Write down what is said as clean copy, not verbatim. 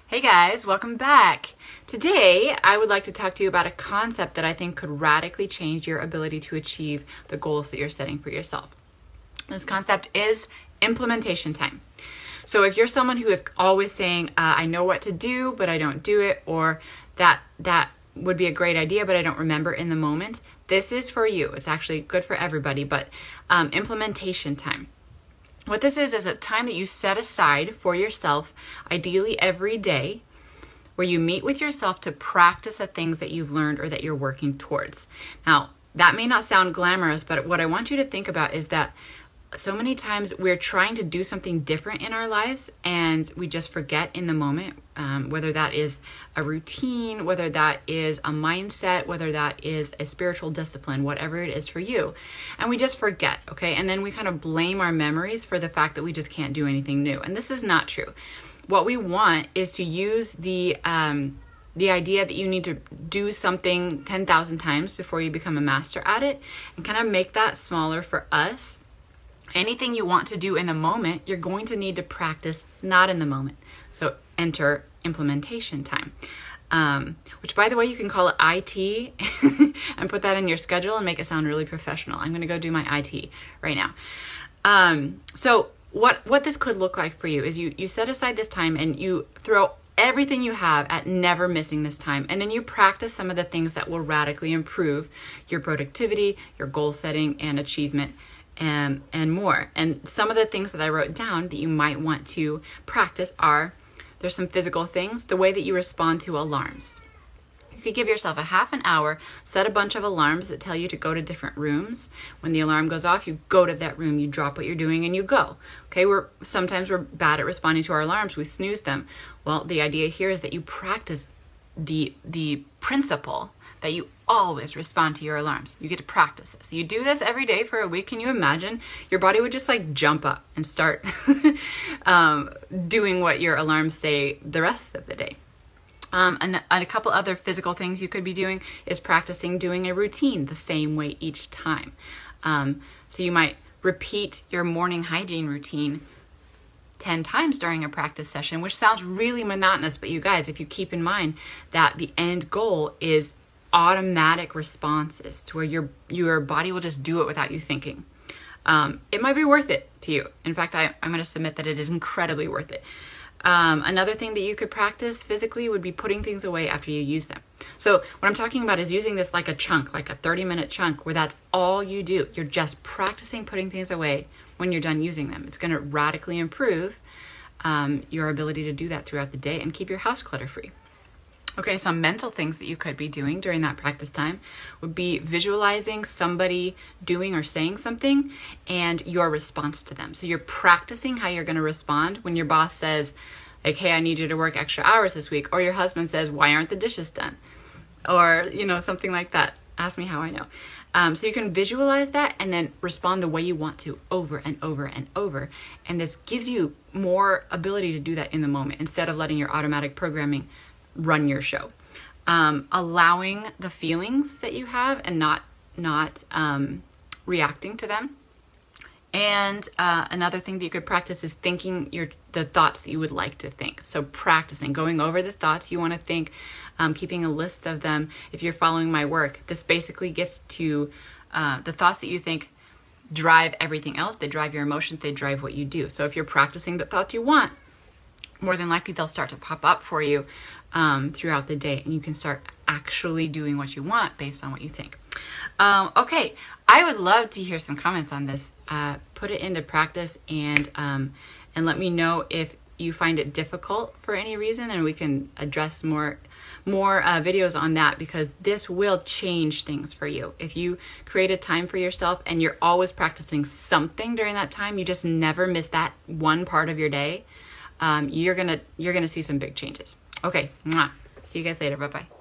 Hey guys, welcome back. Today, I would like to talk to you about a concept that I think could radically change your ability to achieve the goals that you're setting for yourself. This concept is implementation time. So if you're someone who is always saying, I know what to do, but I don't do it, or that would be a great idea, but I don't remember in the moment, this is for you. It's actually good for everybody, but implementation time. What this is a time that you set aside for yourself, ideally every day, where you meet with yourself to practice the things that you've learned or that you're working towards. Now, that may not sound glamorous, but what I want you to think about is that so many times we're trying to do something different in our lives and we just forget in the moment, whether that is a routine, whether that is a mindset, whether that is a spiritual discipline, whatever it is for you. And we just forget, okay? And then we kind of blame our memories for the fact that we just can't do anything new. And this is not true. What we want is to use the idea that you need to do something 10,000 times before you become a master at it and kind of make that smaller for us. Anything you want to do in the moment, you're going to need to practice not in the moment. So enter implementation time, which by the way, you can call it IT and put that in your schedule and make it sound really professional. I'm going to go do my IT right now. So what this could look like for you is you set aside this time and you throw everything you have at never missing this time. And then you practice some of the things that will radically improve your productivity, your goal setting and achievement and more. And some of the things that I wrote down that you might want to practice are, there's some physical things, the way that you respond to alarms. You could give yourself a half an hour, set a bunch of alarms that tell you to go to different rooms. When the alarm goes off, you go to that room, you drop what you're doing and you go. Okay, sometimes we're bad at responding to our alarms, we snooze them. Well, the idea here is that you practice the principle that you always respond to your alarms. You get to practice this. You do this every day for a week. Can you imagine? Your body would just like jump up and start doing what your alarms say the rest of the day. And a couple other physical things you could be doing is practicing doing a routine the same way each time. So you might repeat your morning hygiene routine 10 times during a practice session, which sounds really monotonous, but you guys, if you keep in mind that the end goal is automatic responses to where your body will just do it without you thinking. It might be worth it to you. In fact, I'm going to submit that it is incredibly worth it. Another thing that you could practice physically would be putting things away after you use them. So what I'm talking about is using this like a chunk, like a 30-minute chunk where that's all you do. You're just practicing putting things away when you're done using them. It's going to radically improve your ability to do that throughout the day and keep your house clutter-free. Okay, some mental things that you could be doing during that practice time would be visualizing somebody doing or saying something and your response to them. So you're practicing how you're going to respond when your boss says, like, hey, I need you to work extra hours this week. Or your husband says, why aren't the dishes done? Or, something like that. Ask me how I know. So you can visualize that and then respond the way you want to over and over and over. And this gives you more ability to do that in the moment instead of letting your automatic programming run your show. Allowing the feelings that you have and not reacting to them. And another thing that you could practice is thinking the thoughts that you would like to think. So practicing, going over the thoughts you want to think, keeping a list of them. If you're following my work, this basically gets to the thoughts that you think drive everything else. They drive your emotions, they drive what you do. So if you're practicing the thoughts you want, more than likely they'll start to pop up for you throughout the day, and you can start actually doing what you want based on what you think. Okay, I would love to hear some comments on this. Put it into practice and let me know if you find it difficult for any reason, and we can address more videos on that, because this will change things for you. If you create a time for yourself and you're always practicing something during that time, you just never miss that one part of your day. You're gonna see some big changes. Okay, mwah. See you guys later. Bye-bye.